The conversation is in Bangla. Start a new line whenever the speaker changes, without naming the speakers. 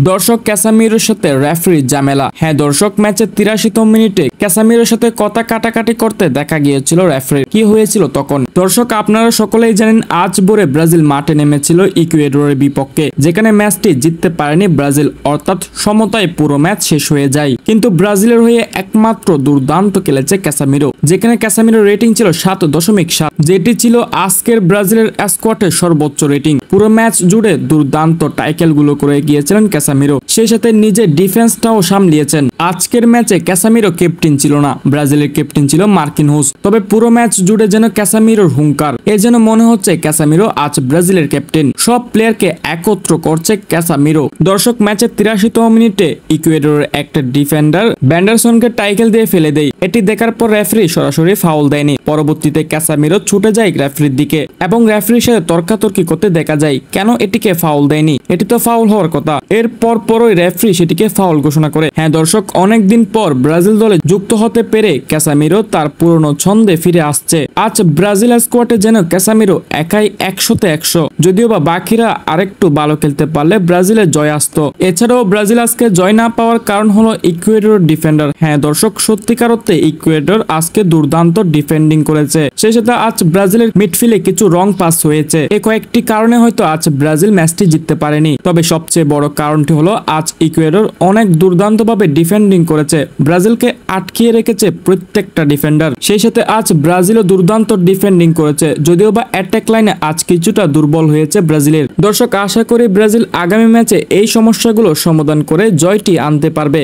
দর্শক ক্যাসামিরোর সাথে রেফারির ঝামেলা। হ্যাঁ দর্শক, ম্যাচের 83তম মিনিটে ক্যাসামিরোর সাথে কথা কাটাকাটি করতে দেখা গিয়েছিল রেফারির। কি হয়েছিল তখন? দর্শক আপনারা সকলেই জানেন, আজ ভোরে ব্রাজিল মাঠে নেমেছিল ইকুয়েডরের বিপক্ষে, যেখানে ম্যাচটি জিততে পারেনি ব্রাজিল, অর্থাৎ সমতায় পুরো ম্যাচ শেষ হয়ে যায়। কিন্তু ব্রাজিলের হয়ে একমাত্র দুর্দান্ত খেলেছে ক্যাসামিরো, যেখানে ক্যাসামিরোর রেটিং ছিল 7.7, যেটি ছিল আজকের ব্রাজিলের স্কোয়াডের সর্বোচ্চ রেটিং। পুরো ম্যাচ জুড়ে দুর্দান্ত টাইকেল গুলো করে গিয়েছিলেন ক্যাসামিরো, সেই সাথে নিজের ডিফেন্সটাও সামলিয়েছেন। আজকের ম্যাচে ক্যাসামিরো ক্যাপ্টেন ছিল না, ব্রাজিলের ক্যাপ্টেন ছিল মার্কিনহোস। তবে পুরো ম্যাচ জুড়ে যেন ক্যাসামিরোর হুঙ্কার, এ যেন মনে হচ্ছে ক্যাসামিরো আজ ব্রাজিলের ক্যাপ্টেন। সব প্লেয়ারকে একত্র করছে ক্যাসামিরো। দর্শক ম্যাচের 83তম মিনিটে ইকুয়েডরের একটা ডিফেন্ডার ব্যান্ডারসনকে টাইকেল দিয়ে ফেলে দেয়। এটি দেখার পর রেফারি সরাসরি ফাউল দেয়নি। পরবর্তীতে ক্যাসামিরো ছুটে যায় রেফারির দিকে এবং রেফারির সাথে তর্কাতর্কি করতে দেখা যায়, কেন এটিকে ফাউল দেয়নি, এটি তো ফাউল হওয়ার কথা। এর পরই রেফারি সেটিকে ফাউল ঘোষণা করে। হ্যাঁ দর্শক, অনেকদিন পর ব্রাজিল দলে যুক্ত হতে পেরে ক্যাসামিরো তার পুরনো ছন্দে ফিরে আসছে। আজ ব্রাজিল স্কোয়াডে যেন ক্যাসামিরো একাই 100তে 100, যদিও বা বাকিরা আরেকটু ভালো খেলতে পারলে ব্রাজিলের জয় আসতো। এছাড়াও ব্রাজিল আজকে জয় না পাওয়ার কারণ হলো ইকুয়েডর ডিফেন্ডার। হ্যাঁ দর্শক, সত্যিকার অর্থে ইকুয়েডর আজকে দুর্দান্ত ডিফেন্ডিং করেছে। সেই সাথে আজ ব্রাজিলের মিডফিল্ডে কিছু রং পাস হয়েছে। এই কয়েকটি কারণে হয়তো আজ ব্রাজিল ম্যাচটি জিততে পারেনি। তবে সবচেয়ে বড় কারণটি হলো আজ ইকুয়েডর অনেক দুর্দান্তভাবে ডিফেন্ডিং করেছে, ব্রাজিলকে আটকিয়ে রেখেছে প্রত্যেকটা ডিফেন্ডার। সেই সাথে আজ ব্রাজিলও দুর্দান্ত ডিফেন্ডিং করেছে, যদিও বা অ্যাটাক লাইনে আজ কিছুটা দুর্বল হয়েছে ব্রাজিলের। দর্শক আশা করি ব্রাজিল আগামী ম্যাচে এই সমস্যাগুলো সমাধান করে জয়টি আনতে পারবে।